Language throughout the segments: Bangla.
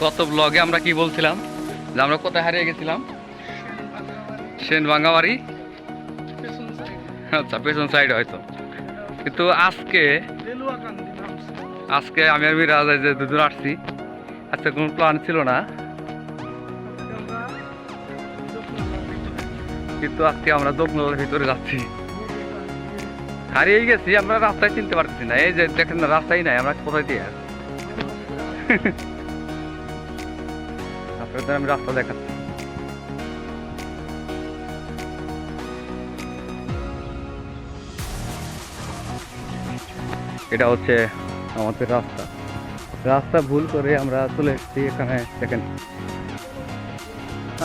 গত ব্লগে আমরা কি বলছিলাম যে আমরা কোথায় হারিয়ে গেছিলাম? সেনভাঙ্গা বাড়ি। আচ্ছা, পেছন সাইড হয়তো। কিন্তু আজকে আমি আর মিরাজ যে দুজন আসছি, আজকে কোনো প্ল্যান ছিল না, কিন্তু আজকে আমরা দোকনালার ভিতরে যাচ্ছি। হারিয়ে গেছি, আমরা রাস্তায় চিনতে পারতেছি না। এই যে দেখেন না, রাস্তাই নাই, আমরা কোথায় দিয়ে আপনাদের আমি রাস্তা দেখাচ্ছি। এটা হচ্ছে আমাদের রাস্তা ভুল করে আমরা চলে এসেছি এখানে। দেখেন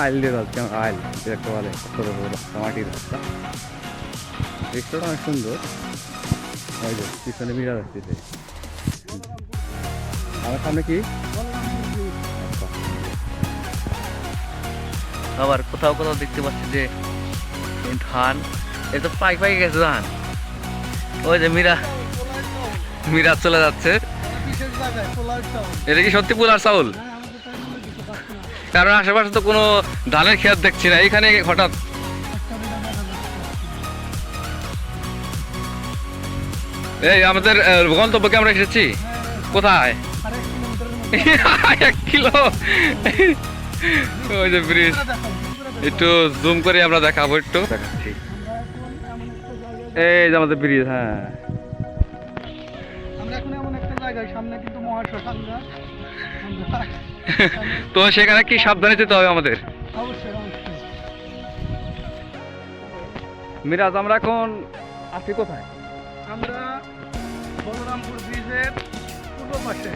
আইল দিয়ে যাচ্ছি আমরা, আইল দেখতে বলে, ছোট রাস্তা, মাটির রাস্তা। দৃশ্যটা অনেক সুন্দর। ওই যে পিছনে মিরা যাচ্ছে, আমার সামনে কি আবার কোথাও কোথাও দেখতে পাচ্ছি যে ধান, এই তো পাই গেছে ধান। ওই যে মিরাজ চলে যাচ্ছে। এটা কি সত্যি পোলার চাউল? কারণ আশেপাশে তো কোনো ধানের ক্ষেত দেখছি না, এখানে হঠাৎ এই আমাদের গন্তব্যকে আমরা এসেছি। কোথায়? 1 কিলো। ওই যে ব্রিজ, একটু জুম করে আমরা দেখাবো, একটু দেখাচ্ছি। এই যে আমাদের ব্রিজ। হ্যাঁ, তো সেখানে কি সাবধানে যেতে হবে আমাদের? মিরাজ, আমরা এখন আছি কোথায়? আমরা বলরামপুর ব্রিজের পূর্ব পাশে।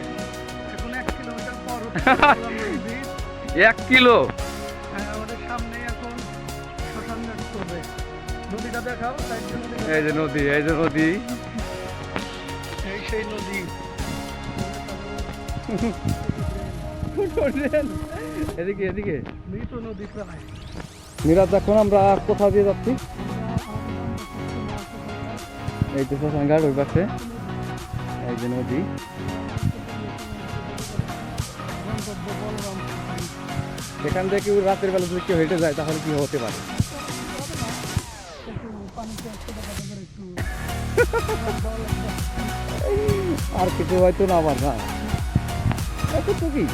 এখন 1 কিলোমিটার পর 1 কিলো। আমাদের সামনে এখন শ্মশান ঘাট করবে। নদীটা দেখাও। এই যে নদী, এই যে নদী, এই সেই নদী। এদিকে এদিকে মৃত নদী প্রায়। মিরাজ, এখন আমরা কোথা দিয়ে যাচ্ছি? এই তো শ্মশান ঘাট, ওই পাশে এই যে নদী। এখান থেকে রাতের বেলা যদি কেউ হেঁটে যায় তাহলে কি হতে পারে? আর কিছু হয়তো না, আমার না তো কি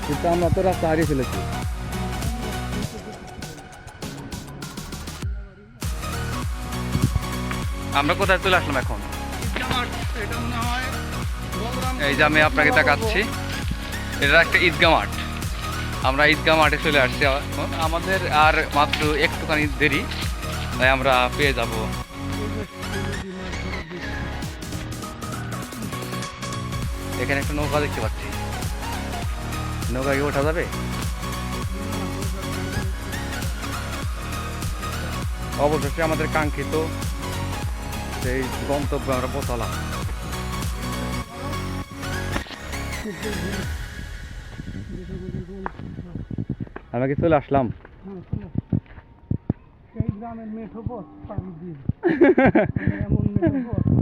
কিন্তু আমরা তো রাস্তা হারিয়ে ফেলেছি। আমরা কোথায় চলে আসলাম এখন? এই যে আমি আপনাকে দেখাচ্ছি, এটা একটা ঈদগাহ মাঠ। আমরা ঈদগাহ মাঠে চলে আসছি এখন। আমাদের আর মাত্র একটুখানি দেরি, তাই আমরা পেয়ে যাব। এখানে একটা নৌকা দেখতে পাচ্ছি, নৌকা কি ওঠা যাবে? অবশেষে আমাদের কাঙ্ক্ষিত সেই গন্তব্যে আমরা পৌঁছালাম। আমরা কি চলে আসলাম? সেই গ্রামের মেঠো পথ পানি দিয়ে এমন মেঠো পথ।